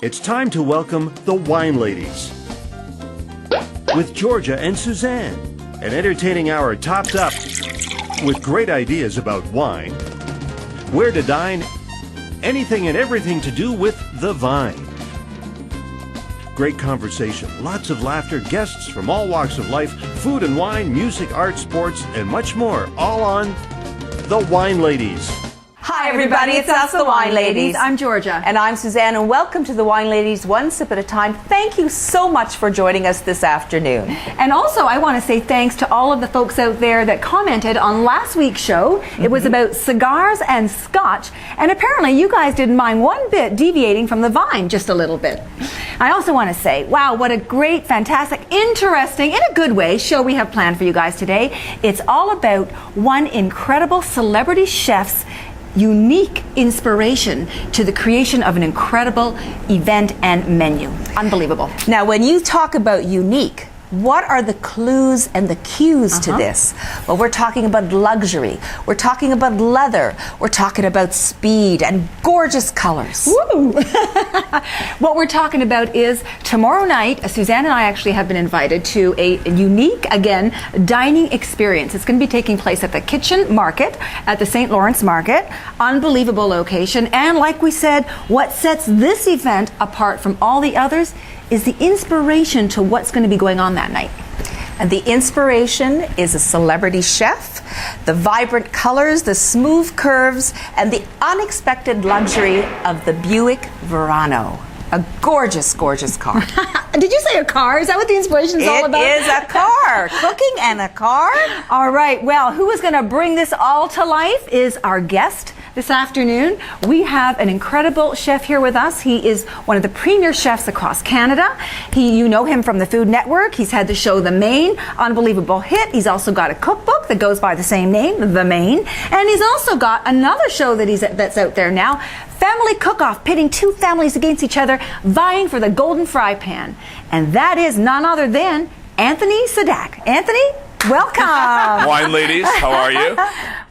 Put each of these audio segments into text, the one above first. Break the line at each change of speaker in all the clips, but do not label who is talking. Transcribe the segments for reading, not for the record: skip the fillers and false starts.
It's time to welcome the Wine Ladies with Georgia and Suzanne. An entertaining hour topped up with great ideas about wine, where to dine, anything and everything to do with the vine. Great conversation, lots of laughter, guests from all walks of life, food and wine, music, art, sports, and much more, all on The Wine Ladies.
Hi everybody, it's us, the Wine Ladies.
I'm Georgia.
And I'm Suzanne, and welcome to the Wine Ladies, one sip at a time. Thank you so much for joining us this afternoon.
And also, I want to say thanks to all of the folks out there that commented on last week's show. It was about cigars and scotch, and apparently you guys didn't mind one bit deviating from the vine just a little bit. I also want to say, wow, what a great, fantastic, interesting, in a good way, show we have planned for you guys today. It's all about one incredible celebrity chef's unique inspiration to the creation of an incredible event and menu. Unbelievable.
Now, when you talk about unique, what are the clues and the cues to this? Well, we're talking about luxury. We're talking about leather. We're talking about speed and gorgeous colors.
Woo! What we're talking about is tomorrow night, Suzanne and I actually have been invited to a unique, again, dining experience. It's going to be taking place at the Kitchen Market at the St. Lawrence Market. Unbelievable location. And like we said, what sets this event apart from all the others is the inspiration to what's going to be going on that night.
And the inspiration is a celebrity chef, the vibrant colors, the smooth curves, and the unexpected luxury of the Buick Verano. A gorgeous, gorgeous car.
Did you say a car? Is that what the inspiration is all about?
It is a car. Cooking and a car.
All right. Well, who is going to bring this all to life is our guest this afternoon. We have an incredible chef here with us. He is one of the premier chefs across Canada. You know him from the Food Network. He's had the show The Main, unbelievable hit. He's also got a cookbook that goes by the same name, The Main. And he's also got another show that's out there now, Family Cook-Off, pitting two families against each other, vying for the golden fry pan. And that is none other than Anthony Sedlak. Anthony, welcome.
Wine Ladies, how are you?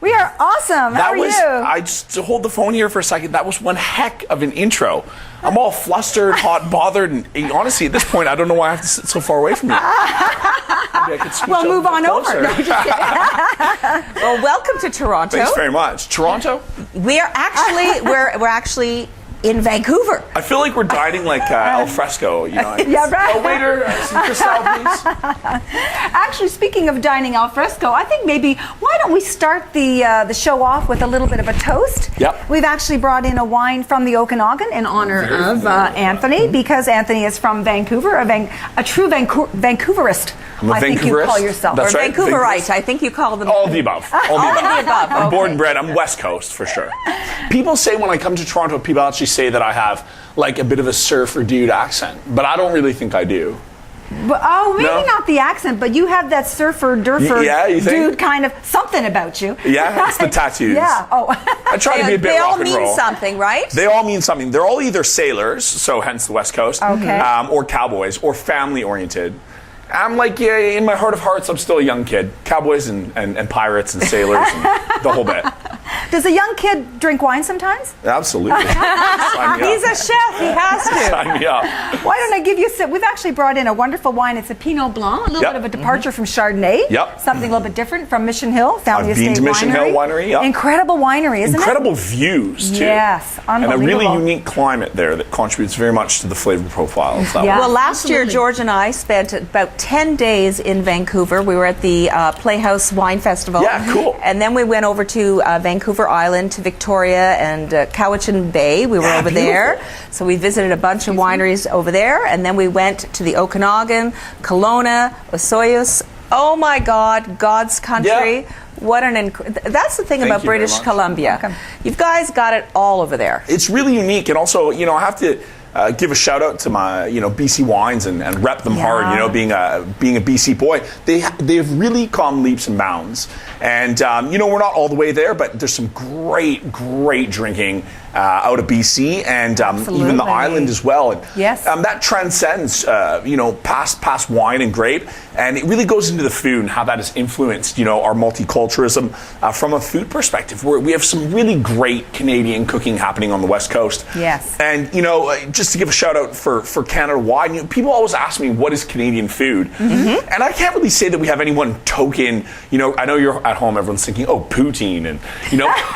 We are awesome. How are you?
I just to hold the phone here for a second. That was one heck of an intro. I'm all flustered, hot, bothered, and honestly, at this point, I don't know why I have to sit so far away from you. Maybe I could scooch
well, move
up
on
closer.
over. No, just kidding.
Well, welcome to Toronto.
Thanks very much. Toronto?
We're actually in Vancouver.
I feel like we're dining like al fresco. You know,
Yeah, right.
Oh, waiter, some Cristal, please.
Actually, speaking of dining al fresco, I think maybe why don't we start the show off with a little bit of a toast?
Yep.
We've actually brought in a wine from the Okanagan in honor of Anthony, because Anthony is from Vancouver, a true Vancouverist.
I'm a
I think you
Vancouverist.
call yourself.
That's
Or
right,
Vancouverite, I think you call them.
All of the above. All
All of the above.
I'm
Okay.
born and bred. I'm West Coast for sure. People say when I come to Toronto, people actually say that I have like a bit of a surfer dude accent, but I don't really think I do.
But, maybe
No?
not the accent, but you have that surfer, durfer,
Yeah, you think?
dude kind of something about you.
Yeah, it's the tattoos.
Yeah. Oh.
I try to be a bit
They all
rock and
mean
roll.
something, right?
They all mean something. They're all either sailors, so hence the West Coast,
Okay.
or cowboys, or family oriented. I'm like, yeah, in my heart of hearts, I'm still a young kid. Cowboys and pirates and sailors and the whole bit.
Does a young kid drink wine sometimes?
Absolutely. Sign me
He's
up.
a chef. He has to.
Sign me up.
Why don't I give you a sip? We've actually brought in a wonderful wine. It's a Pinot Blanc, a little
Yep.
bit of a departure from Chardonnay.
Yep.
Something a little bit different from Mission Hill, Family
I've been
Estate
to Mission Hill Winery, yep.
Incredible winery, isn't
Incredible views, too.
Yes,
And a really
unbelievable.
unique climate there that contributes very much to the flavor profile of that
Yeah.
wine.
Well, last year,
Absolutely.
George and I spent about 10 days in Vancouver. We were at the Playhouse Wine Festival.
Yeah, cool.
And then we went over to Vancouver Island, to Victoria and Cowichan Bay. We were
Yeah,
over
beautiful.
there. So we visited a bunch of wineries over there. And then we went to the Okanagan, Kelowna, Osoyoos. Oh my God, God's country.
Yeah.
What an that's the thing
Thank
about
you very
British
much.
Columbia. You guys got it all over there.
It's really unique, and also, you know, I have to give a shout out to my, you know, BC wines and rep them hard. You know, being a BC boy, they've really come leaps and bounds. And you know, we're not all the way there, but there's some great drinking out of BC and even the island as well. And,
Yes.
that transcends, you know, past wine and grape, and it really goes into the food and how that has influenced, you know, our multiculturalism from a food perspective. We have some really great Canadian cooking happening on the West Coast.
Yes.
And, you know, just to give a shout out for Canada Wine, people always ask me, what is Canadian food? And I can't really say that we have any one token, I know you're at home, everyone's thinking, oh, poutine, and,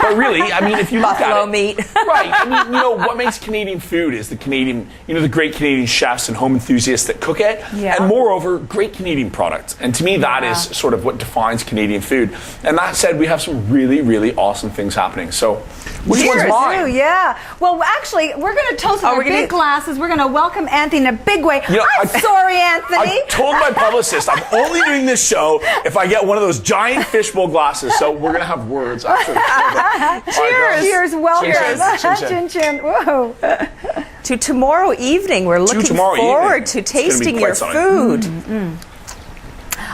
but really, I mean, if you look
Buffalo
at it.
meat.
Right, I mean, what makes Canadian food is the Canadian, the great Canadian chefs and home enthusiasts that cook it, and moreover, great Canadian products. And to me, that is sort of what defines Canadian food. And that said, we have some really, really awesome things happening. So, which one's mine?
Yeah. Well, actually, we're going to toast our big glasses. We're going to welcome Anthony in a big way.
I'm
sorry, Anthony.
I told my publicist I'm only doing this show if I get one of those giant fishbowl glasses. So we're going to have words after.
Cheers. Cheers. Welcome. Chin chin. Whoa.
To tomorrow evening, we're looking forward to tasting your food.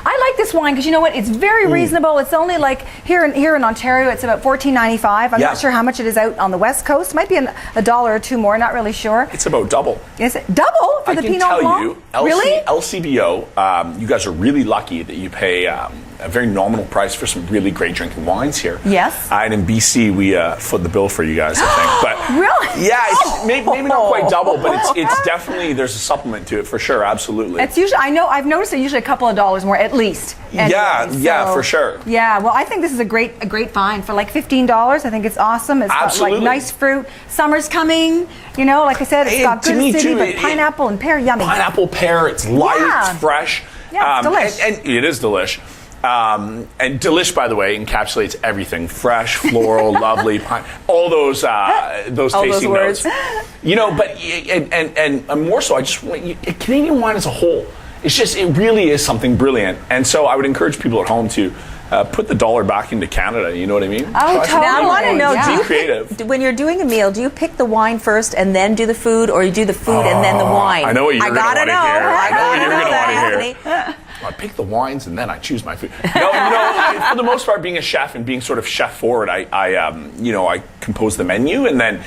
I like this wine because you know what? It's very reasonable. It's only like here in Ontario, it's about $14.95. I'm not sure how much it is out on the West Coast. It might be a dollar or two more. Not really sure.
It's about double.
Is it double for the Pinot Blanc?
I can tell you,
really?
LCBO. You guys are really lucky that you pay a very nominal price for some really great drinking wines here.
Yes.
And in BC, we foot the bill for you guys, I think. But
really?
Yeah, it's maybe not quite double, but it's definitely, there's a supplement to it for sure. Absolutely.
It's usually, I've noticed it's usually a couple of dollars more at least. Anyway,
yeah, for sure.
Yeah, well, I think this is a great find for like $15. I think it's awesome. It's got like nice fruit. Summer's coming. Like I said, it's got good acidity, but pineapple and pear, yummy.
Pineapple, pear, it's light, it's fresh.
Yeah, it's delish.
And it is delish. And delish, by the way, encapsulates everything: fresh, floral, lovely, all those tasting notes. But and more so, I just Canadian wine as a whole. It really is something brilliant. And so I would encourage people at home to put the dollar back into Canada. You know what I mean?
Oh, totally. Now I want to know, do you
creative.
When you're doing a meal, do you pick the wine first and then do the food, or you do the food and then the wine?
I know what you're going to want to hear. I know what you're going to want to hear. I pick the wines and then I choose my food. For the most part, being a chef and being sort of chef forward, I compose the menu, and then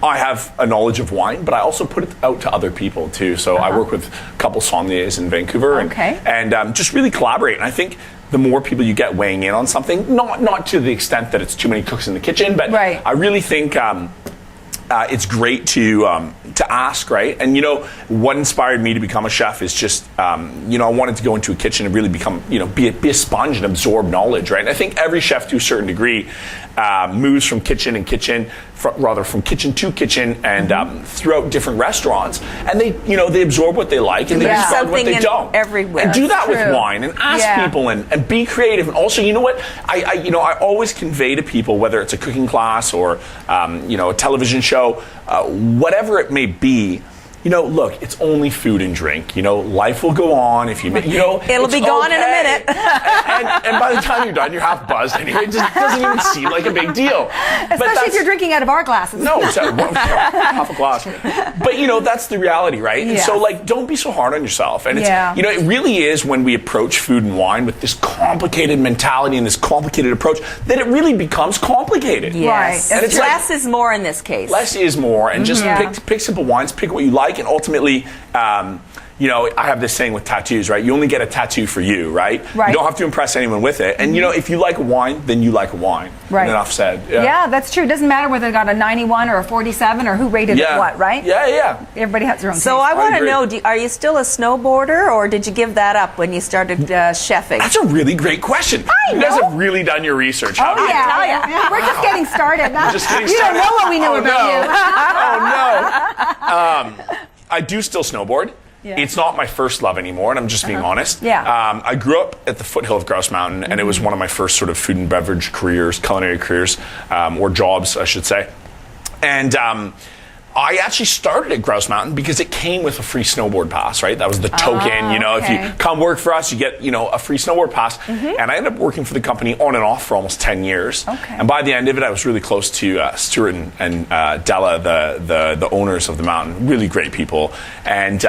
I have a knowledge of wine, but I also put it out to other people too. So I work with a couple sommeliers in Vancouver, and just really collaborate. And I think the more people you get weighing in on something, not to the extent that it's too many cooks in the kitchen, but I really think it's great to ask, right? And what inspired me to become a chef is just I wanted to go into a kitchen and really become be a sponge and absorb knowledge, right? And I think every chef to a certain degree moves from kitchen to kitchen and throughout different restaurants, and they absorb what they like and they discard what they don't.
Everywhere.
And do that with wine and ask people and be creative. And also, you know what? I always convey to people, whether it's a cooking class or a television show, whatever it may be. Look, it's only food and drink. Life will go on if you.
It'll be gone in a minute.
and by the time you're done, you're half buzzed anyway. It just doesn't even seem like a big deal.
Especially if you're drinking out of our glasses.
No, half a glass. But that's the reality, right? And so, don't be so hard on yourself. And it's it really is when we approach food and wine with this complicated mentality and this complicated approach that it really becomes complicated.
Yes.
Right.
And less is more in this case.
Less is more, and just pick simple wines, pick what you like. And ultimately, I have this saying with tattoos, right? You only get a tattoo for you, right? You don't have to impress anyone with it. And, if you like a wine, then you like a wine.
Right.
And enough said.
Yeah, that's true. It doesn't matter whether they got a 91 or a 47 or who rated it what, right?
Yeah.
Everybody has their own taste.
So I want to know, are you still a snowboarder, or did you give that up when you started chefing?
That's a really great question. You guys have really done your research.
We're just getting started. You don't know what we know about you.
Oh, no. I do still snowboard. Yeah. It's not my first love anymore, and I'm just being honest.
Yeah.
I grew up at the foothill of Grouse Mountain, and it was one of my first sort of food and beverage careers, culinary careers, or jobs, I should say. And I actually started at Grouse Mountain because it came with a free snowboard pass, right? That was the token, if you come work for us, you get, a free snowboard pass. And I ended up working for the company on and off for almost 10 years.
Okay.
And by the end of it, I was really close to Stuart and Della, the owners of the mountain. Really great people. And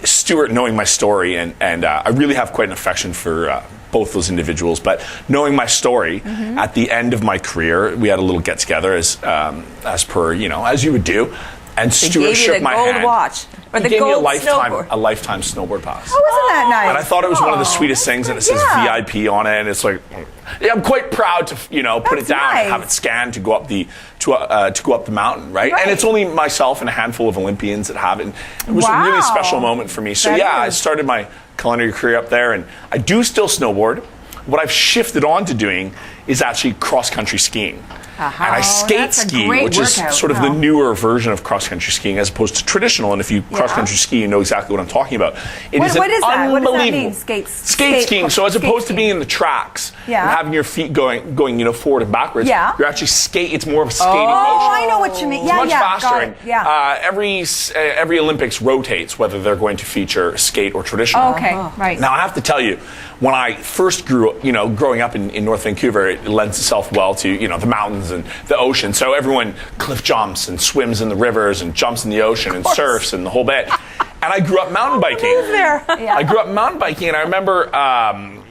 Stuart, knowing my story, and I really have quite an affection for both those individuals, but knowing my story, at the end of my career, we had a little get together as per, as you would do. And Stuart shook my hand.
Gold watch. Or the
gave me
gold
a lifetime snowboard pass.
Oh, isn't that nice?
And I thought it was one of the sweetest things, and it says VIP on it, and it's like, yeah, I'm quite proud to put it down and have it scanned to go up the mountain, right? And it's only myself and a handful of Olympians that have it. And it was a really special moment for me. So I started my culinary career up there, and I do still snowboard. What I've shifted on to doing is actually cross-country skiing. And I skate ski, which is sort of the newer version of cross-country skiing as opposed to traditional. And if you cross-country ski, you know exactly what I'm talking about.
What is that? What does that mean? Skate
skiing. So as opposed to being in the tracks and having your feet going forward and backwards, you're actually It's more of a skating motion.
Oh, I know what you mean.
It's much faster. Every Olympics rotates whether they're going to feature skate or traditional.
Okay, right.
Now I have to tell you, when I first growing up in North Vancouver, it lends itself well to the mountains and the ocean. So everyone cliff jumps and swims in the rivers and jumps in the ocean and surfs and the whole bit. And I grew up mountain biking. I grew up mountain biking, and I remember I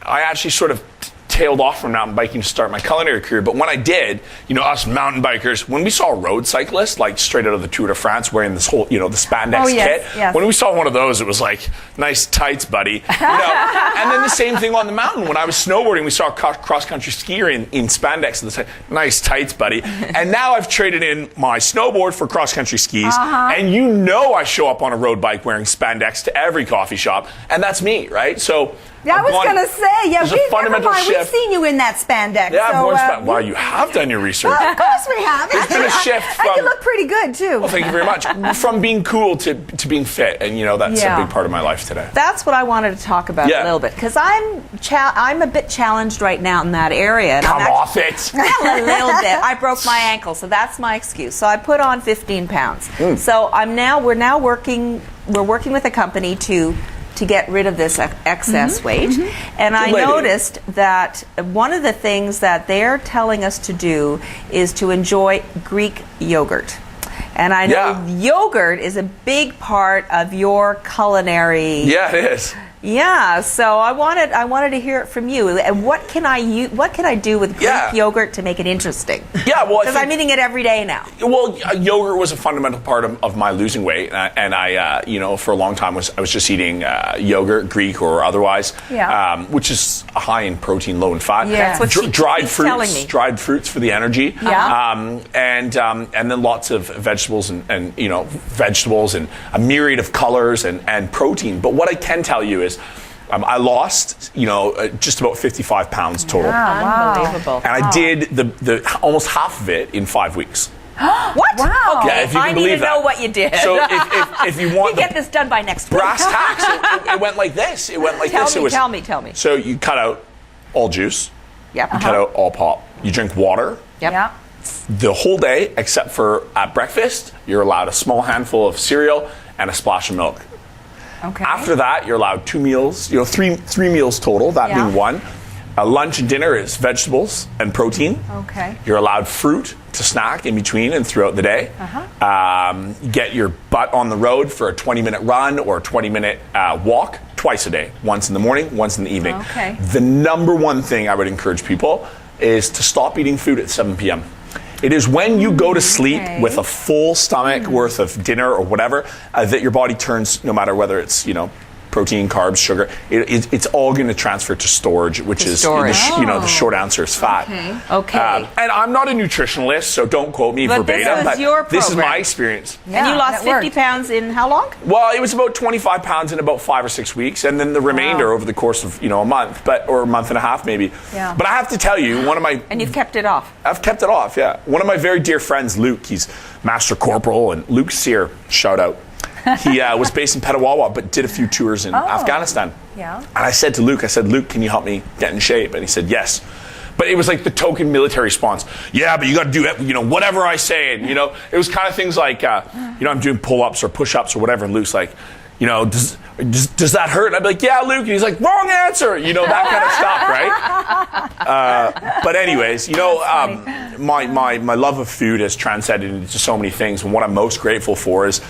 actually sort of tailed off from mountain biking to start my culinary career. But when I did, us mountain bikers, when we saw road cyclists, like straight out of the Tour de France, wearing this whole, the spandex kit, when we saw one of those, it was like, nice tights, buddy. And then the same thing on the mountain. When I was snowboarding, we saw a cross-country skier in spandex, and nice tights, buddy. And now I've traded in my snowboard for cross-country skis, and I show up on a road bike wearing spandex to every coffee shop, and that's me, right? So
I was going to say, we've seen you in that spandex.
Yeah, so, wow, you have done your research.
Well, of course we have.
There's been a shift from...
And you look pretty good, too.
Well, thank you very much. From being cool to being fit, and that's a big part of my life today.
That's what I wanted to talk about a little bit, because I'm a bit challenged right now in that area. And
Come off it.
A little bit. I broke my ankle, so that's my excuse. So I put on 15 pounds. So we're working with a company to get rid of this excess weight. And I noticed that one of the things that they're telling us to do is to enjoy Greek yogurt. And I know yogurt is a big part of your culinary.
Yeah, it is.
Yeah, so I wanted to hear it from you. And what can I do with Greek yogurt to make it interesting?
Yeah, well,
because I'm eating it every day now.
Well, yogurt was a fundamental part of my losing weight, and I for a long time I was just eating yogurt, Greek or otherwise, which is high in protein, low in fat.
Yeah, that's what
dried fruits for the energy. And then lots of vegetables and vegetables and a myriad of colors and protein. But what I can tell you is, I lost, just about 55 pounds total.
Unbelievable.
And I did the almost half of it in 5 weeks.
What? Wow.
Yeah, if you can believe that.
I need to know what you did.
So if you want
to get this done by next week.
Brass tacks, it went like this. It went like this.
Tell me.
So you cut out all juice.
Yep.
You cut out all pop. You drink water.
Yep.
The whole day, except for at breakfast, you're allowed a small handful of cereal and a splash of milk.
Okay.
After that, you're allowed 2 meals, three meals total, that being one. Lunch and dinner is vegetables and protein.
Okay.
You're allowed fruit to snack in between and throughout the day. Get your butt on the road for a 20-minute run or a 20-minute walk twice a day, once in the morning, once in the evening.
Okay.
The number one thing I would encourage people is to stop eating food at 7 p.m. It is when you go to sleep with a full stomach worth of dinner or whatever that your body turns, no matter whether it's, protein, carbs, sugar, it's all going to transfer to storage, which is, the short answer is fat.
Okay.
And I'm not a nutritionalist, so don't quote me verbatim. This is my experience.
Yeah, and you lost 50 pounds in how long?
Well, it was about 25 pounds in about 5 or 6 weeks, and then the remainder over the course of a month, or a month and a half maybe.
Yeah.
But I have to tell you,
and you've kept it off.
I've kept it off. Yeah. One of my very dear friends, Luke. He's Master Corporal, and Luke Sear, shout out. He was based in Petawawa, but did a few tours in Afghanistan.
Yeah.
And I said to Luke, Luke, can you help me get in shape? And he said, yes. But it was like the token military response. Yeah, but you got to do it, whatever I say. And, it was kind of things like, I'm doing pull-ups or push-ups or whatever. And Luke's like, does that hurt? And I'd be like, yeah, Luke. And he's like, wrong answer. That kind of stuff, right? But anyways, my love of food has transcended into so many things. And what I'm most grateful for is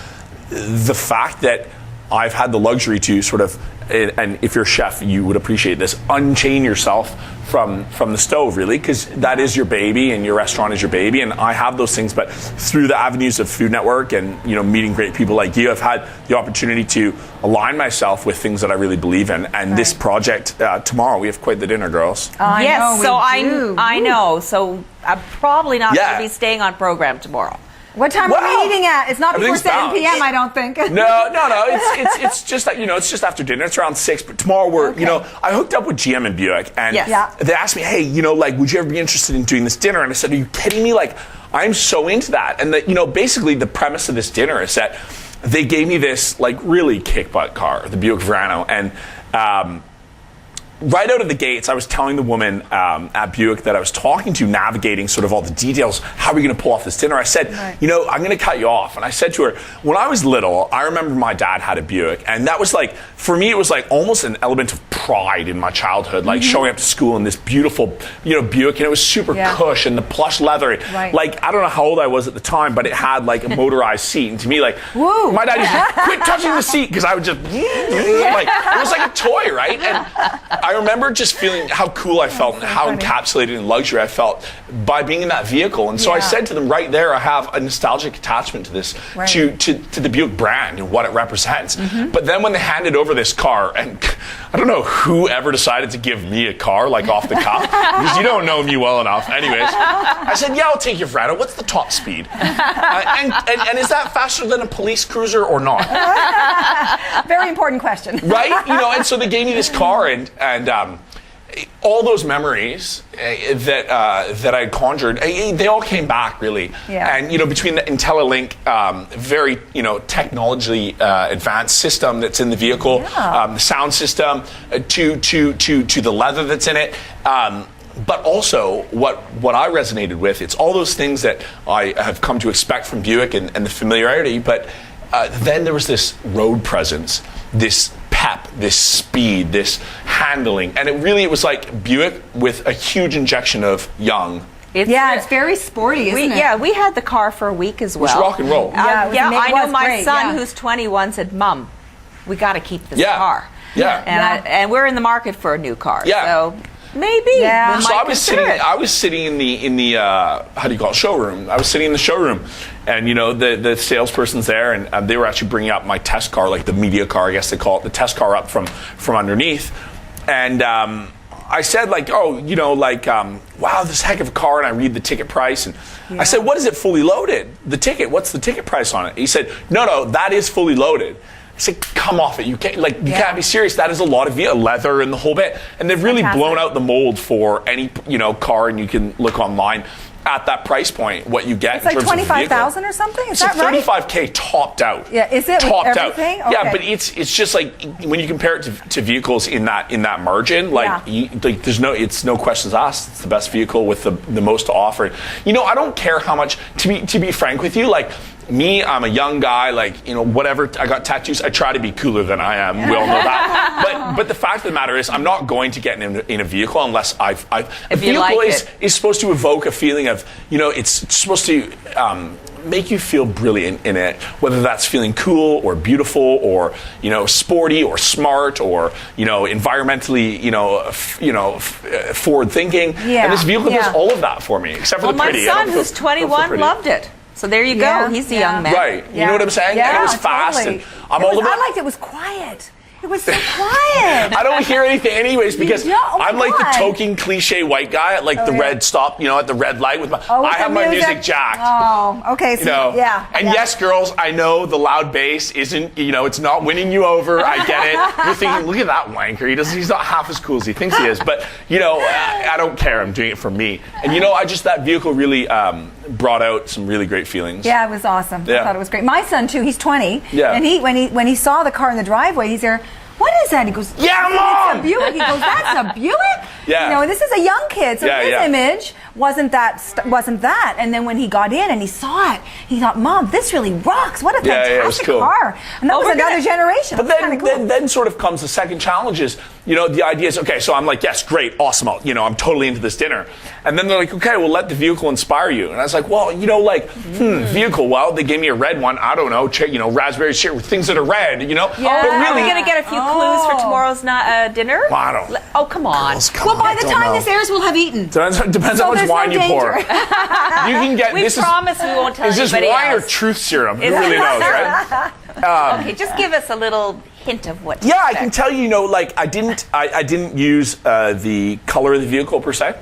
the fact that I've had the luxury to sort of and if you're a chef, you would appreciate this, unchain yourself from the stove, really, because that is your baby and your restaurant is your baby, and I have those things. But through the avenues of Food Network and meeting great people like you, I've had the opportunity to align myself with things that I really believe in. And this project, tomorrow, we have quite the dinner, girls.
Yes, so
do.
I know. So I'm probably not going
Yeah.
to be staying on program tomorrow.
What time are
Wow.
we eating at? It's not before
Everything's
7
balanced.
p.m., I don't think.
No. It's just that it's just after dinner. It's around 6. But tomorrow I hooked up with GM and Buick, and
Yes.
Yeah.
they asked me, hey, would you ever be interested in doing this dinner? And I said, are you kidding me? Like, I'm so into that. And basically the premise of this dinner is that they gave me this like really kick butt car, the Buick Verano, and right out of the gates, I was telling the woman at Buick that I was talking to, navigating sort of all the details. How are we going to pull off this dinner? I said, I'm going to cut you off. And I said to her, when I was little, I remember my dad had a Buick. And that was like, for me, it was like almost an element of pride in my childhood, like showing up to school in this beautiful, Buick. And it was super cush and the plush leather.
Right.
Like, I don't know how old I was at the time, but it had like a motorized seat. And to me, like,
Woo.
my dad used to quit touching the seat because I would just, like, it was like a toy, right? And I remember just feeling how cool I felt and how encapsulated in luxury I felt by being in that vehicle. And so I said to them right there, I have a nostalgic attachment to this, to the Buick brand and what it represents. But then when they handed over this car, and I don't know who ever decided to give me a car like off the cuff, because you don't know me well enough. Anyways, I said, yeah, I'll take your Verano. What's the top speed? And is that faster than a police cruiser or not?
Very important question.
Right? And so they gave me this car, and all those memories that I had conjured, they all came back, really.
Yeah.
And between the IntelliLink, very technologically advanced system that's in the vehicle, the sound system, to the leather that's in it. But also, what I resonated with, it's all those things that I have come to expect from Buick and the familiarity. But then there was this road presence, this pep, this speed, this handling, and it was like Buick with a huge injection of young.
It's very sporty, isn't it?
Yeah, we had the car for a week as well.
It's rock and roll.
Yeah,
I know my
great,
son,
yeah.
who's 21, said, "Mom, we got to keep this
Yeah.
car."
Yeah.
And we're in the market for a new car.
Yeah.
So maybe.
Yeah.
we
So
might
I was
consider it.
sitting in the how do you call it, showroom. I was sitting in the showroom, and the salesperson's there, and they were actually bringing up my test car, like the media car, I guess they call it, the test car, up from underneath, and I said, like, wow, this heck of a car, and I read the ticket price, and I said, what is it fully loaded? The ticket, what's the ticket price on it? He said, no, that is fully loaded. I said, come off it. You can't be serious. That is a lot of leather and the whole bit. And they've really blown out the mold for any, car, and you can look online at that price point what you get.
It's
in
like
terms of
$25,000 or something? Is that right?
$35K topped out.
Yeah, is it with
topped
everything?
out? Yeah,
Okay.
but it's just like when you compare it to vehicles in that margin, there's no questions asked. It's the best vehicle with the most to offer. I don't care how much. To be frank with you, like. Me, I'm a young guy, whatever, I got tattoos, I try to be cooler than I am, we all know that. But the fact of the matter is, I'm not going to get in a vehicle unless a vehicle is supposed to evoke a feeling of, it's supposed to make you feel brilliant in it, whether that's feeling cool or beautiful or, sporty or smart or, environmentally, forward thinking.
Yeah.
And this vehicle does all of that for me, except for the pretty.
My son, who's 21, loved it. So there you go.
Yeah.
He's a young man.
Right. You know what I'm saying?
Yeah,
and it was fast.
totally.
And I'm all about.
I liked it was quiet. It was so quiet.
I don't hear anything anyways because I'm like the token cliche white guy at the red stop, at the red light with my. I have my music jacked.
Oh, okay. So, yeah.
And yes, girls, I know the loud bass isn't, it's not winning you over. I get it. You're thinking, look at that wanker. He's not half as cool as he thinks he is. But I don't care. I'm doing it for me. And that vehicle really brought out some really great feelings.
Yeah, it was awesome.
Yeah.
I thought it was great. My son too. He's 20.
Yeah.
And when he saw the car in the driveway, he's there. What is that? He goes,
yeah, Mom!
It's a Buick. He goes, that's a Buick?
Yeah.
And this is a young kid, so his image wasn't that. And then when he got in and he saw it, he thought, Mom, this really rocks. What a fantastic car. And that was another generation.
But then sort of comes the second challenge is, the idea is, okay, so I'm like, yes, great, awesome. I'm totally into this dinner. And then they're like, okay, well, let the vehicle inspire you. And I was like, well, vehicle, well, they gave me a red one. I don't know, raspberry shit, things that are red,
Yeah. But really, are we going to get a few clues for tomorrow's dinner?
I don't.
Oh, come on.
Girls, come
Well,
on,
by
I
the
don't
time
know.
this airs, we'll have eaten.
Depends
So
how much
there's no
wine you pour.
danger.
You can get
We
this.
promise we won't tell
Is this
anybody
wine
else.
or truth serum? Who really knows, right?
Okay, just give us a little hint of what to
Yeah, I
expect.
can tell you. You know, like I didn't use the color of the vehicle per se.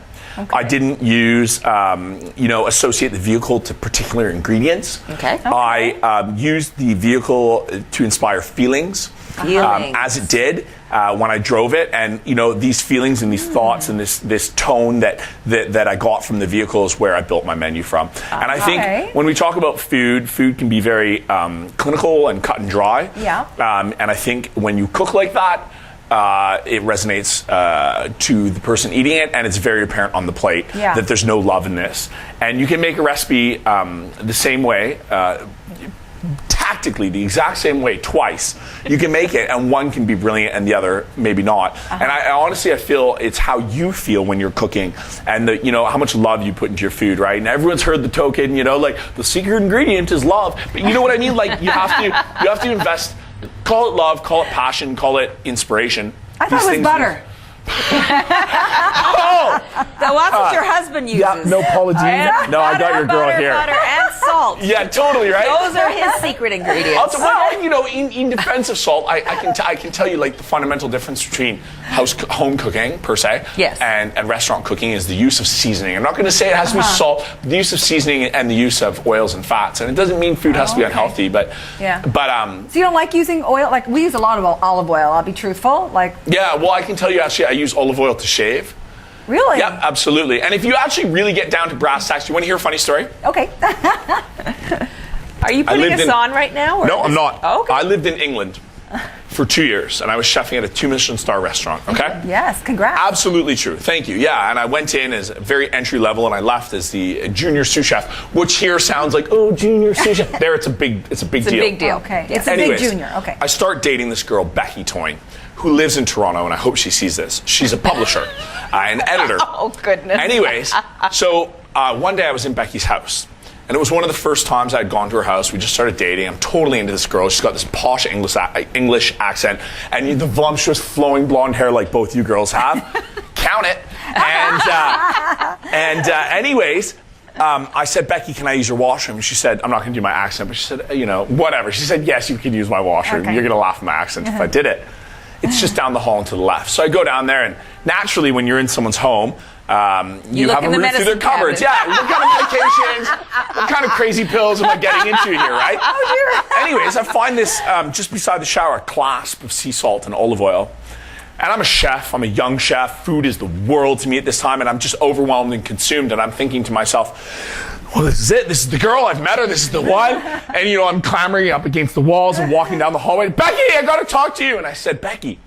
I didn't use, associate the vehicle to particular ingredients.
Okay.
I used the vehicle to inspire feelings.
Feelings.
As it did when I drove it, and these feelings and these thoughts and this tone that I got from the vehicle is where I built my menu from. And I
Okay.
think when we talk about food can be very clinical and cut and dry.
Yeah.
And I think when you cook like that, it resonates to the person eating it, and it's very apparent on the plate that there's no love in this. And you can make a recipe the same way. Tactically, the exact same way twice. You can make it, and one can be brilliant and the other maybe not. And I honestly, I feel it's how you feel when you're cooking, and how much love you put into your food, right? And everyone's heard the token, like the secret ingredient is love. But you know what I mean? Like you have to invest. Call it love, call it passion, call it inspiration.
I thought it was butter.
Oh!
So that's what your husband uses.
Yeah, no, Paula Dean.
And
No, I got your girl
butter,
here.
Butter and salt.
Yeah, totally, right?
Those are his secret ingredients.
In defense of salt, I can tell you like the fundamental difference between home cooking per se,
Yes.
and restaurant cooking is the use of seasoning. I'm not going to say it has to be salt, but the use of seasoning and the use of oils and fats. And it doesn't mean food has to be unhealthy, but
So you don't like using oil? Like we use a lot of olive oil. I'll be truthful. Like
yeah. Well, I can tell you actually, I use olive oil to shave.
really?
Yeah, absolutely. And if you actually really get down to brass tacks, you want to hear a funny story?
Okay.
Are you putting us on right now? Or
No, I'm not.
Oh, okay.
I lived in England for 2 years, and I was chefing at a 2 Michelin star restaurant, okay?
Yes. Congrats.
Absolutely true. Thank you. Yeah, and I went in as very entry level, and I left as the junior sous chef, which here sounds like, oh, junior sous chef. There, it's a big deal.
It's a big deal.
Okay.
Yeah.
It's a
Anyways,
big junior. Okay.
I start dating this girl, Becky Toyne, who lives in Toronto, and I hope she sees this. She's a publisher, an editor.
Oh, goodness.
Anyways, so one day I was in Becky's house, and it was one of the first times I'd gone to her house. We just started dating. I'm totally into this girl. She's got this posh English accent, and the voluptuous flowing blonde hair like both you girls have. Count it. Anyways, I said, Becky, can I use your washroom? And she said, I'm not going to do my accent, but she said, whatever. She said, yes, you can use my washroom.
Okay.
You're going to laugh at my accent if I did it. It's just down the hall and to the left. So I go down there, and naturally, when you're in someone's home, you
look
have a
in the
roof through their
medicine
cupboards.
cabinet.
Yeah, what kind of medications, what kind of crazy pills am I getting into here, right?
Oh, dear.
Anyways, I find this just beside the shower, a clasp of sea salt and olive oil. And I'm a chef, I'm a young chef. Food is the world to me at this time, and I'm just overwhelmed and consumed. And I'm thinking to myself, well, this is it. This is the girl. I've met her. This is the one. And, I'm clambering up against the walls and walking down the hallway. Becky, I got to talk to you. And I said, Becky,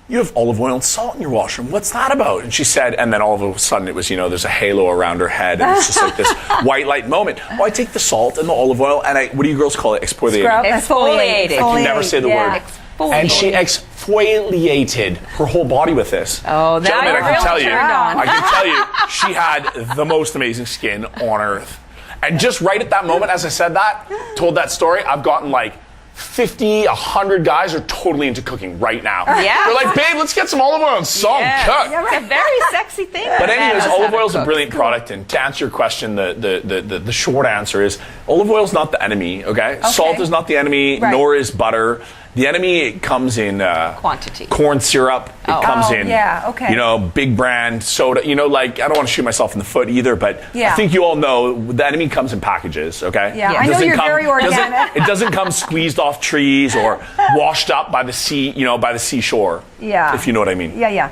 you have olive oil and salt in your washroom. What's that about? And she said, and then all of a sudden it was, there's a halo around her head. And it's just like this white light moment. Well, I take the salt and the olive oil and what do you girls call it? Exfoliate.
Scrub.
Exfoliate.
I can never say the word. And she exfoliated her whole body with this.
Oh, now
Gentlemen,
you're
I can tell
really
you,
turned on.
I can tell you, she had the most amazing skin on earth. And just right at that moment, as I said that, told that story, I've gotten like 50, 100 guys are totally into cooking right now.
Yeah.
They're like, babe, let's get some olive oil and salt and cook.
It's a very sexy thing.
But anyways,
Man,
olive oil is a
cook.
brilliant product, and to answer your question, the short answer is olive oil is not the enemy. Okay, salt is not the enemy,
Right.
nor is butter. The enemy comes in
Quantity.
corn syrup. It comes in, big brand soda. I don't want to shoot myself in the foot either, but I think you all know the enemy comes in packages. Okay,
Yeah,
I
know
Doesn't
you're very organic.
It doesn't come squeezed off trees or washed up by the sea. By the seashore.
Yeah.
If you know what I mean.
Yeah.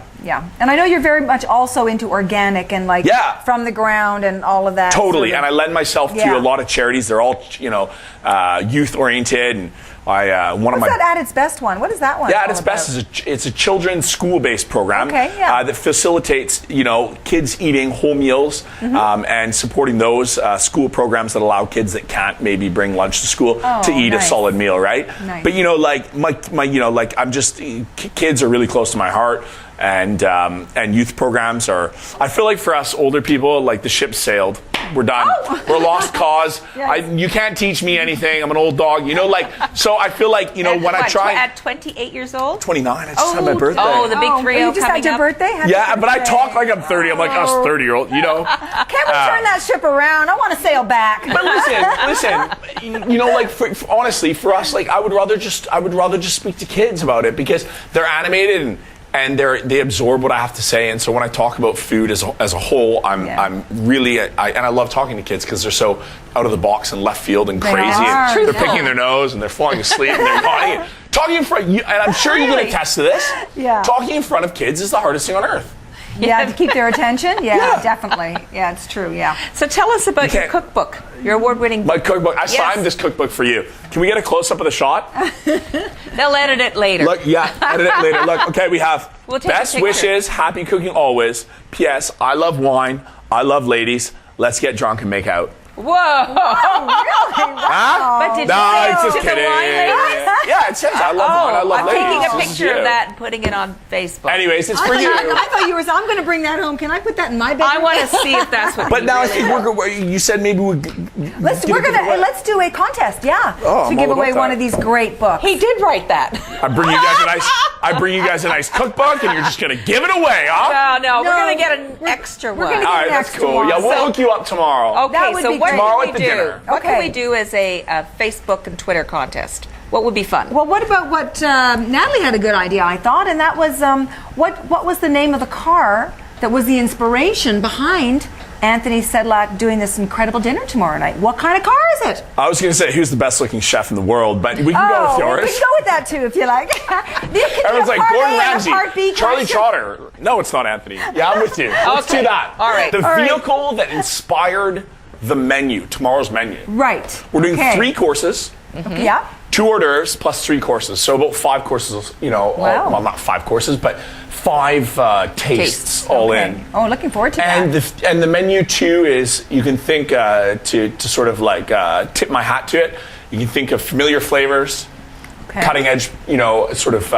And I know you're very much also into organic and from the ground and all of that.
Totally,
sort of-
and I lend myself to a lot of charities. They're all, youth oriented, and
What's that At Its Best one? What is that one?
Yeah, At
all
Its Best
about?
it's a children's school-based program that facilitates, kids eating whole meals and supporting those school programs that allow kids that can't maybe bring lunch to school to eat a solid meal, right?
Nice.
But I'm just kids are really close to my heart. And youth programs are. I feel like for us older people, like the ship sailed. We're done.
Oh.
We're a lost cause.
Yes.
You can't teach me anything. I'm an old dog. You know, like, so I feel like, you know, when I try.
At 28 years old?
29. I just had my birthday.
Oh, the big 3-0
you just
coming
had your
up.
birthday? Happy
Yeah, but I
birthday.
talk like I'm 30. I'm like us 30-year-old, you know.
Can't we turn that ship around? I want to sail back.
But listen, you know, like honestly, for us, like I would rather just speak to kids about it because they're animated and they absorb what I have to say. And so when I talk about food as a whole, I'm really and I love talking to kids because they're so out of the box and left field and crazy.
are.
And they're picking their nose and they're falling asleep and they're yawning. Talking in front, and I'm sure you can attest to this.
Yeah.
Talking in front of kids is the hardest thing on earth.
Yeah, to keep their attention? Yeah,
Yeah.
definitely. Yeah, it's true, yeah.
So tell us about your cookbook, your award-winning
My cookbook. I
Yes.
signed this cookbook for you. Can we get a close-up of the shot?
They'll edit it later.
Look, yeah, edit it later. Look, okay, we have
We'll take a
best
picture.
wishes, happy cooking always. P.S. I love wine. I love ladies. Let's get drunk and make out.
Whoa!
Huh?
But did
No,
you say
it's just
to the
kidding.
wine ladies?
Yeah, it says I love wine. I love
I'm
ladies.
taking a
This is
picture
you.
of that and putting it on Facebook.
Anyways, it's for you.
I thought you were saying, I'm going to bring that home. Can I put that in my bedroom?
I want to see if that's what
But
you
now I
really
think you said maybe we're
Let's do a contest, yeah,
Oh,
to
I'm
give
all
away
about
one
that.
of these great books.
He did write that.
I bring you guys a nice cookbook and you're just gonna give it away, huh?
No, we're
No,
going to get an extra
we're
one.
gonna
All right,
an
that's
extra
cool.
one.
Yeah, we'll
So-
hook you up tomorrow.
That
Okay,
would
so
be
what
great.
Tomorrow
can
at
we
the
do?
dinner.
What can
Okay.
we do as a Facebook and Twitter contest? What would be fun?
Well, what about what Natalie had a good idea, I thought, and that was what was the name of the car that was the inspiration behind Anthony Sedlak doing this incredible dinner tomorrow night? What kind of car is it?
I was gonna say who's the best looking chef in the world, but we can go with yours.
we can go with that too if you like.
Everyone's like Gordon Ramsay,
Ramsay,
Charlie Trotter. No, it's not Anthony. Yeah, I'm with you. Let's
Okay.
do that.
All right.
The
All right.
vehicle that inspired the menu, tomorrow's menu.
Right.
We're doing
Okay.
3 courses,
Yeah.
2 hors d'oeuvres plus 3 courses. So about 5 courses, you know,
Wow.
well, not 5 courses, but 5 tastes all
Okay.
in.
Oh, looking forward to
And
that.
the menu too is you can think to sort of like tip my hat to it. You can think of familiar flavors,
Okay.
cutting edge, you know, sort of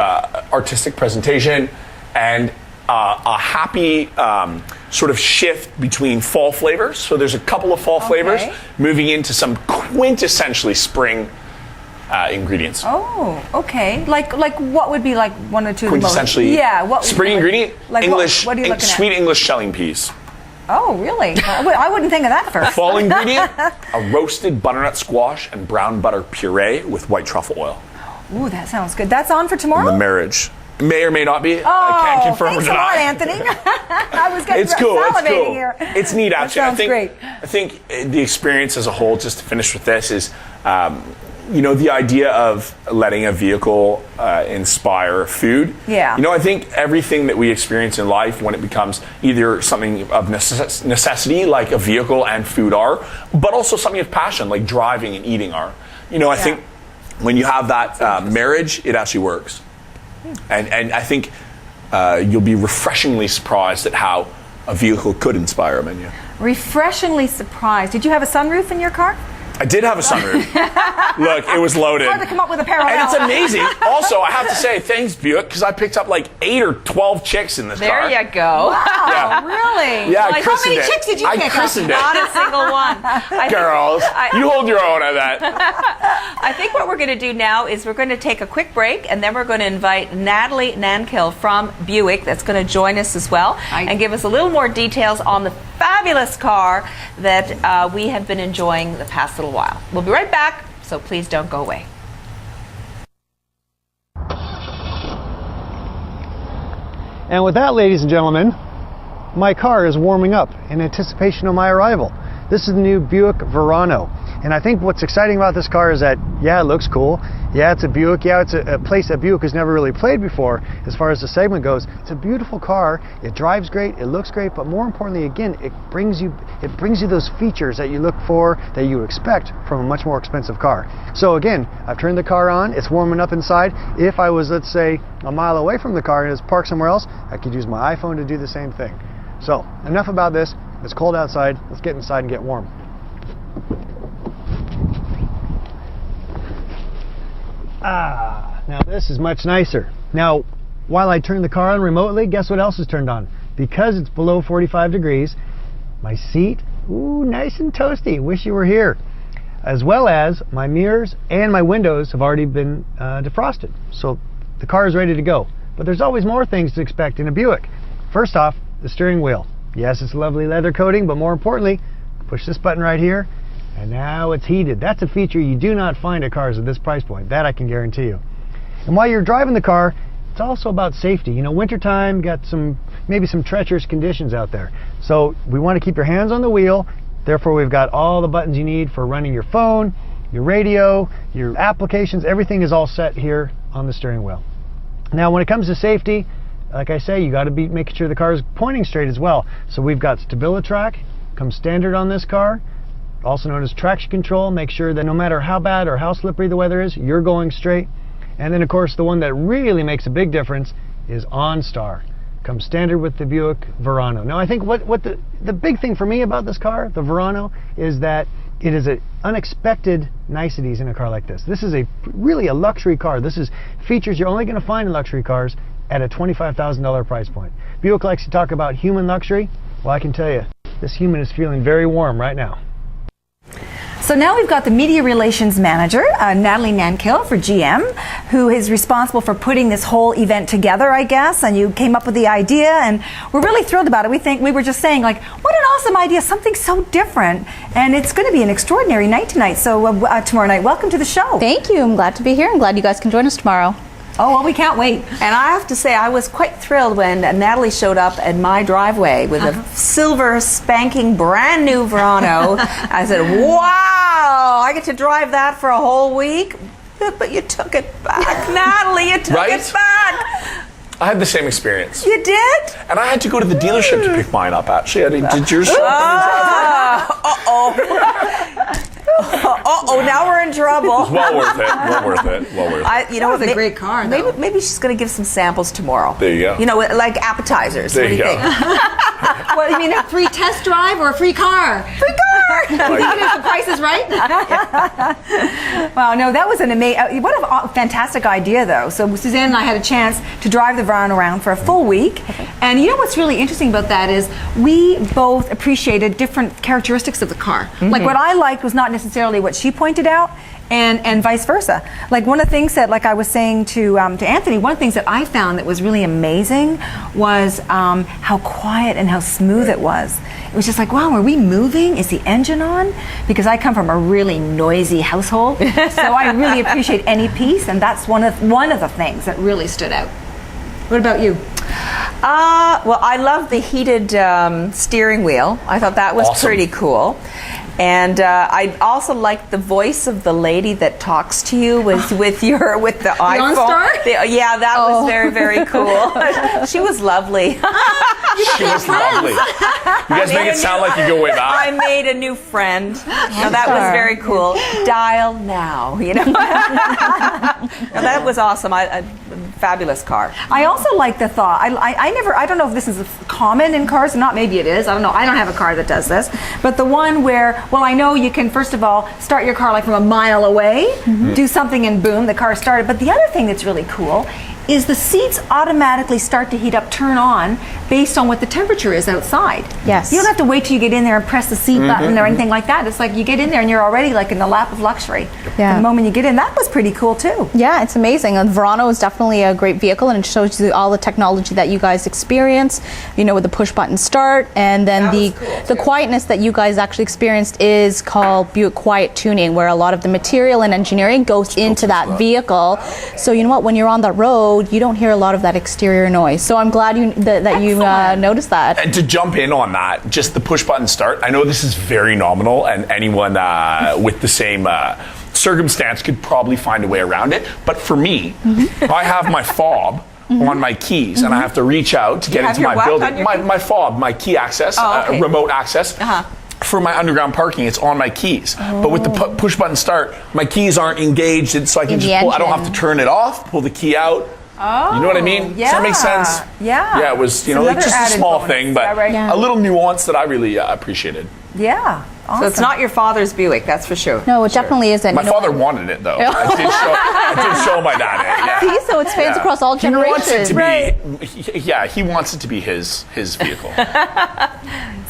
artistic presentation, and a happy sort of shift between fall flavors. So there's a couple of fall flavors moving into some quintessentially spring ingredients.
Oh, okay. Like what would be like one or two of the most?
Quintessentially,
Yeah. What
spring ingredient?
Like
English,
What are you looking at?
sweet English shelling peas.
Oh, really? I wouldn't think of that first.
Fall ingredient, a roasted butternut squash and brown butter puree with white truffle oil.
Ooh, that sounds good. That's on for tomorrow?
The marriage. May or may not be.
Oh,
I can't confirm or
thanks a lot,
deny.
Anthony. I was getting
It's cool. It's
salivating
cool.
here.
It's neat,
That
actually.
sounds great.
I think the experience as a whole, just to finish with this, is you know, the idea of letting a vehicle inspire food.
Yeah.
You know, I think everything that we experience in life, when it becomes either something of necessity, like a vehicle and food are, but also something of passion, like driving and eating are. You know, I think when you have that marriage, it actually works. And I think you'll be refreshingly surprised at how a vehicle could inspire a menu.
Refreshingly surprised. Did you have a sunroof in your car?
I did have a sunroof. Look, it was loaded.
Hard to come up with a parallel.
And it's amazing. Also, I have to say, thanks, Buick, because I picked up like 8 or 12 chicks in this
There
car.
you go.
Wow, really?
Yeah, I
Like, how
christened
many
it.
chicks did you
I
pick up?
christened it.
Not a single one.
Girls, you hold your own on that.
I think what we're going to do now is we're going to take a quick break, and then we're going to invite Natalie Nankill from Buick that's going to join us as well and give us a little more details on the fabulous car that we have been enjoying the past little while. We'll be right back, so please don't go away.
And with that, ladies and gentlemen, my car is warming up in anticipation of my arrival. This is the new Buick Verano. And I think what's exciting about this car is that, yeah, it looks cool. Yeah, it's a Buick. Yeah, it's a place that Buick has never really played before as far as the segment goes. It's a beautiful car. It drives great. It looks great. But more importantly, again, it brings you those features that you look for, that you expect from a much more expensive car. So again, I've turned the car on. It's warming up inside. If I was, let's say, a mile away from the car and it's parked somewhere else, I could use my iPhone to do the same thing. So enough about this. It's cold outside. Let's get inside and get warm. Now this is much nicer. Now, while I turn the car on remotely, guess what else is turned on? Because it's below 45 degrees, my seat Ooh, nice and toasty. Wish you were here. As well as my mirrors and my windows have already been defrosted. So the car is ready to go. But there's always more things to expect in a Buick. First off, the steering wheel. Yes, it's a lovely leather coating, but more importantly, push this button right here, and now it's heated. That's a feature you do not find at cars at this price point. That I can guarantee you. And while you're driving the car, it's also about safety. You know, wintertime, got maybe some treacherous conditions out there. So we want to keep your hands on the wheel. Therefore, we've got all the buttons you need for running your phone, your radio, your applications. Everything is all set here on the steering wheel. Now, when it comes to safety, like I say, you got to be making sure the car is pointing straight as well. So we've got StabiliTrak, comes standard on this car, also known as traction control. Make sure that no matter how bad or how slippery the weather is, you're going straight. And then, of course, the one that really makes a big difference is OnStar. Comes standard with the Buick Verano. Now, I think what the big thing for me about this car, the Verano, is that it is unexpected niceties in a car like this. This is really a luxury car. This is features you're only going to find in luxury cars at a $25,000 price point. Buick likes to talk about human luxury. Well, I can tell you, this human is feeling very warm right now.
So now we've got the media relations manager, Natalie Nankill for GM, who is responsible for putting this whole event together, I guess, and you came up with the idea, and we're really thrilled about it. We were just saying, like, what an awesome idea, something so different, and it's going to be an extraordinary night tonight, so tomorrow night. Welcome to the show.
Thank you. I'm glad to be here. I'm glad you guys can join us tomorrow.
Oh, well, we can't wait.
And I have to say, I was quite thrilled when Natalie showed up at my driveway with a silver spanking brand new Verano. I said, wow, I get to drive that for a whole week? But you took it back, Natalie, you took it back.
I had the same experience.
You did?
And I had to go to the dealership to pick mine up, actually. Did yours show up?
Uh-oh, now we're in trouble.
It was well worth it.
You know,
That was a great car, though.
Maybe she's going to give some samples tomorrow.
There you go.
You know, like appetizers.
There
what do you
you
think?
What, you mean a free test drive or a free car?
Free car!
If the price is right? Wow, no, that was an amazing, what a fantastic idea, though. So Suzanne and I had a chance to drive the Verano around for a full week. And you know what's really interesting about that is we both appreciated different characteristics of the car. Like what I liked was not necessarily what she pointed out, and vice versa. Like one of the things that, like I was saying to Anthony, one of the things that I found that was really amazing was how quiet and how smooth it was. It was just like, wow, are we moving? Is the engine on? Because I come from a really noisy household, so I really appreciate any peace, and that's one of the things that really stood out. What about you?
Well, I love the heated steering wheel. I thought that was pretty cool. And I also like the voice of the lady that talks to you with the iPhone.
OnStar?
Yeah, that was very, very cool. She was lovely.
She was lovely. You guys make it sound like you go way back.
I made a new friend. Now, that was very cool. Dial now, you know. Now, that was awesome. Fabulous car.
I also like the thought. I don't know if this is common in cars or not. Maybe it is. I don't know. I don't have a car that does this. But the one where, well, I know you can first of all start your car like from a mile away, do something, and boom, the car started. But the other thing that's really cool is the seats automatically start to heat up, turn on, based on what the temperature is outside.
Yes.
You don't have to wait till you get in there and press the seat button or anything like that. It's like you get in there and you're already like in the lap of luxury.
Yeah.
The moment you get in, that was pretty cool too.
Yeah, it's amazing. And Verano is definitely a great vehicle, and it shows you all the technology that you guys experience, you know, with the push button start, and then the quietness that you guys actually experienced is called Buick Quiet Tuning, where a lot of the material and engineering goes into that vehicle. So you know what, when you're on the road, you don't hear a lot of that exterior noise. So I'm glad that you noticed that.
And to jump in on that, just the push button start, I know this is very nominal, and anyone with the same circumstance could probably find a way around it. But for me, I have my fob on my keys, and I have to reach out to get into my building. My fob, my key access, remote access. For my underground parking, it's on my keys. But with the push button start, my keys aren't engaged, so I can just pull. I don't have to turn it off, pull the key out.
Oh,
you know what I mean?
Yeah.
Does that make sense?
Yeah.
Yeah, it was, you know, like just a small thing, but a little nuance that I really appreciated.
Yeah. Awesome.
So it's not your father's Buick, that's for sure.
No, it definitely isn't.
My father wanted it, though. I did show my dad it. Yeah.
See, so it's fans across all generations.
He wants it to be, he wants it to be his vehicle.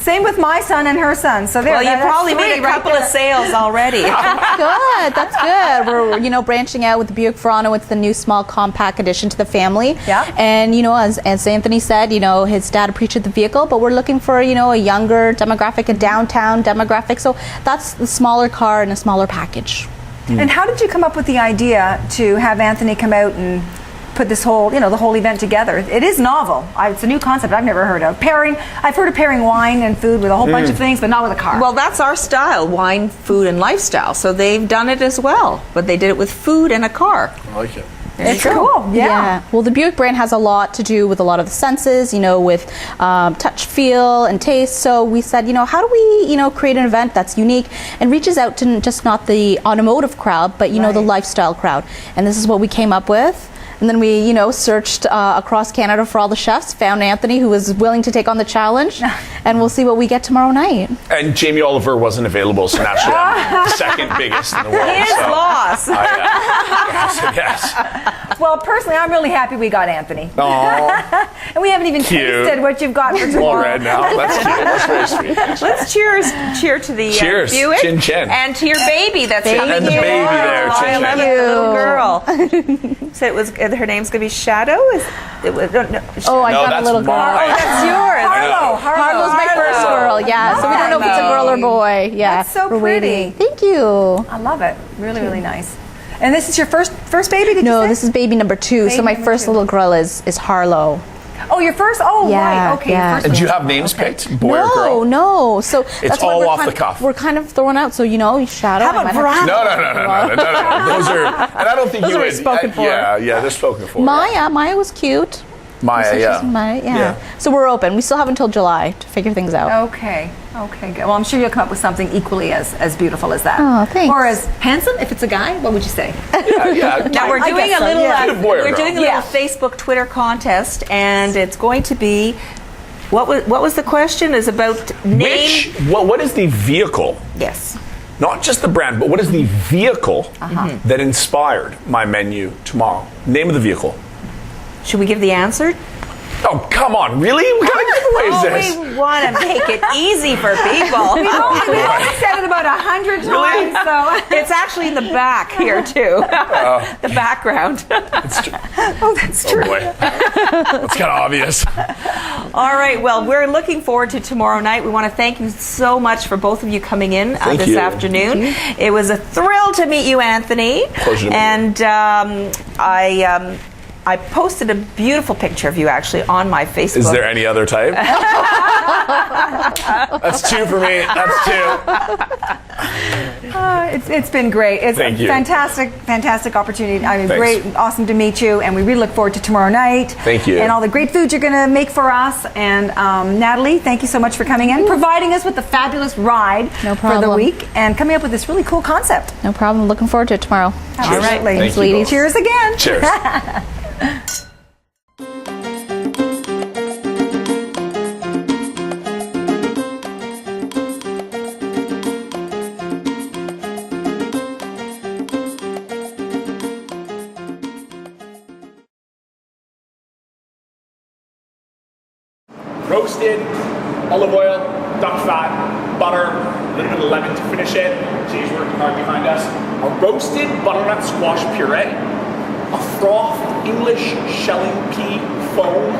Same with my son and her son. So there.
Well, you
that's
probably
three
made a
right
couple
there.
of sales already.
Good. That's good. We're branching out with the Buick Verano. It's the new small compact addition to the family.
Yeah.
And as Anthony said, his dad appreciated the vehicle, but we're looking for a younger demographic, a downtown demographic. So that's the smaller car and a smaller package.
And how did you come up with the idea to have Anthony come out and put this whole, the whole event together? It is novel. It's a new concept I've never heard of. I've heard of pairing wine and food with a whole bunch of things, but not with a car.
Well, that's our style, wine, food, and lifestyle. So they've done it as well, but they did it with food and a car.
I like it.
it's cool. Yeah.
Well, the Buick brand has a lot to do with a lot of the senses, with touch, feel, and taste. So we said, how do we, create an event that's unique and reaches out to just not the automotive crowd, but, the lifestyle crowd. And this is what we came up with. And then we, searched across Canada for all the chefs, found Anthony, who was willing to take on the challenge, and we'll see what we get tomorrow night.
And Jamie Oliver wasn't available, so naturally I'm the second biggest in the world.
His loss.
Yes.
Well, personally, I'm really happy we got Anthony.
Aww.
And we haven't even
Cute.
tasted what you've got for
All
tomorrow.
red now. That's cute. That's very sweet.
Let's cheer to the
Cheers.
Buick.
Chin chin.
And to your baby that's coming
And the
here.
baby there,
My
chin chin.
11th little girl. So her name's going to be Shadow?
Oh, I
No,
got a
that's
little girl.
mine.
That's yours.
Harlow's my first girl, yeah. So we don't know if it's a girl or boy. Yeah.
That's so
we're
pretty.
waiting. Thank you.
I love it. Really, really nice. And this is your first baby, did you
No,
say?
this is baby number 2.
Baby
So my
number
first
2.
little girl is Harlow.
Oh, your first? Oh,
Yeah,
right. Okay.
yeah.
Your first
And do you
one.
have names picked? Boy or girl?
No. So that's why
all
we're
off
kind
the cuff.
We're kind of throwing out. So Shadow.
How about
I might have-
Verano?
No. Those are, and I don't think
Those
you
are
would.
spoken for.
Yeah, they're spoken for.
Maya was cute.
Maya,
So
yeah.
she's Maya, yeah.
Yeah.
So we're open. We still have until July to figure things out.
Okay, good. Well, I'm sure you'll come up with something equally as beautiful as that.
Oh, thanks.
Or as handsome, if it's a guy. What would you say?
Yeah.
Now we're
I
doing
guess
a
so,
little
yeah.
Either boy or
we're
girl.
doing a
Yeah.
little Facebook Twitter contest, and it's going to be what was the question? Is about name.
What is the vehicle?
Yes.
Not just the brand, but what is the vehicle that inspired my menu tomorrow? Name of the vehicle.
Should we give the answer?
Oh, come on, really? What kind of giveaway is this?
We want to make it easy for people.
We've only said it about 100
Really?
times, so.
It's actually in the back here too. The background.
It's true.
Oh, that's
Oh
true.
boy. That's kind of obvious.
All right. Well, we're looking forward to tomorrow night. We want to thank you so much for both of you coming in
Thank
this
you.
afternoon. It was a thrill to meet you, Anthony.
Pleasure to meet
And I posted a beautiful picture of you actually on my Facebook.
Is there any other type? That's 2 for me. That's 2.
It's been great. It's
Thank
a
you.
fantastic opportunity. I mean,
Thanks.
great, awesome to meet you, and we really look forward to tomorrow night.
Thank you.
And all the great food you're going to make for us. And Natalie, thank you so much for coming in, providing us with the fabulous ride
No
for the
problem.
week, and coming up with this really cool concept.
No problem. Looking forward to it tomorrow.
All right, ladies.
Thank you both.
Cheers again.
Cheers. Roasted, olive oil, duck fat, butter, a little bit of lemon to finish it. Jay's working hard behind us. A roasted butternut squash puree, a frothed English shelling pea foam,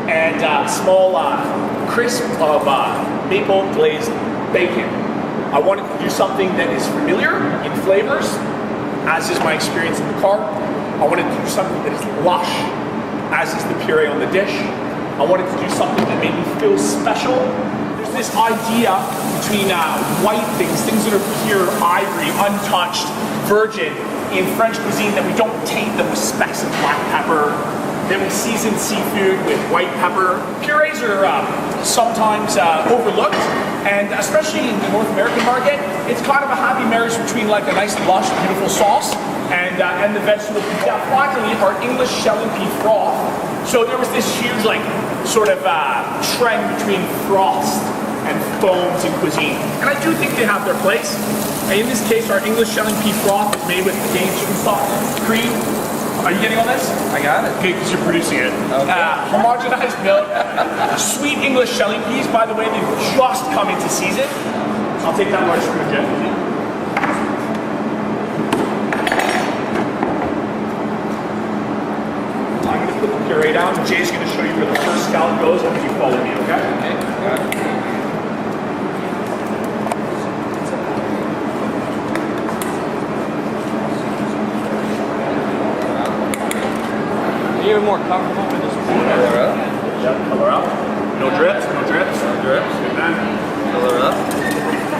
and a small crisp of maple glazed bacon. I wanted to do something that is familiar in flavors, as is my experience in the car. I wanted to do something that is lush, as is the puree on the dish. I wanted to do something that made me feel special. There's this idea between white things that are pure ivory, untouched, virgin in French cuisine, that we don't taint them with specks of black pepper. Then we season seafood with white pepper. Purees are sometimes overlooked, and especially in the North American market, it's kind of a happy marriage between like a nice, lush, beautiful sauce and the vegetable. Finally, our English shell and pea broth. So there was this huge sort of trend between froths and foams in cuisine. And I do think they have their place. And in this case, our English shell and pea broth is made with Danish sauce, cream, Are you getting all this?
I got it.
Okay, because you're producing it.
Okay.
Homogenized milk. Sweet English Shelly peas, by the way, they've just come into season. I'll take that large spoon, Jeff. I'm going to put the puree down. Jay's going to show you where the first scallop goes, and then you follow me, okay?
Okay, got it. You're more comfortable with this color up?
Yep, color up. No drips, no drips.
No drips.
Good man.
Color up.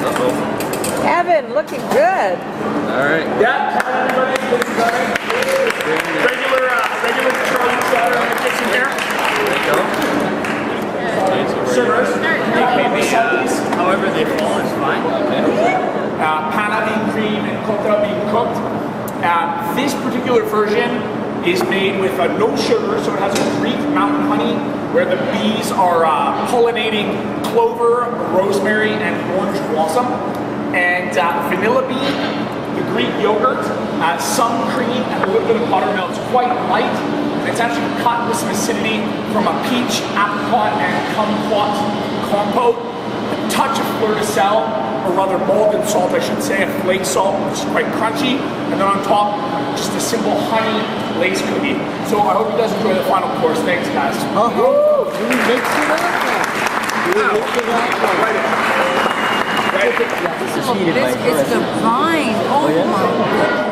Uh-oh.
Evan, looking good.
All right.
Yeah, everybody, regular Charlie Chatter in the kitchen here.
There you go.
Servers.
However they fall is fine. Okay.
Panna being cream and cotta being cooked. This particular version is made with no sugar, so it has a Greek mountain honey where the bees are pollinating clover, rosemary, and orange blossom. And vanilla bean, the Greek yogurt, some cream, and a little bit of buttermilk. It's quite light. And it's actually cut with some acidity from a peach, apricot, and kumquat compote. A touch of fleur de sel, or rather molded salt, I should say, a flake salt, which is quite crunchy. And then on top, just a simple honey lace cookie. So I hope you guys enjoy the final course. Thanks, guys.
Oh, you mixed it up now. You mixed it up.
Right.
This is heated by
This is the vine. Oh,
yeah?
my goodness.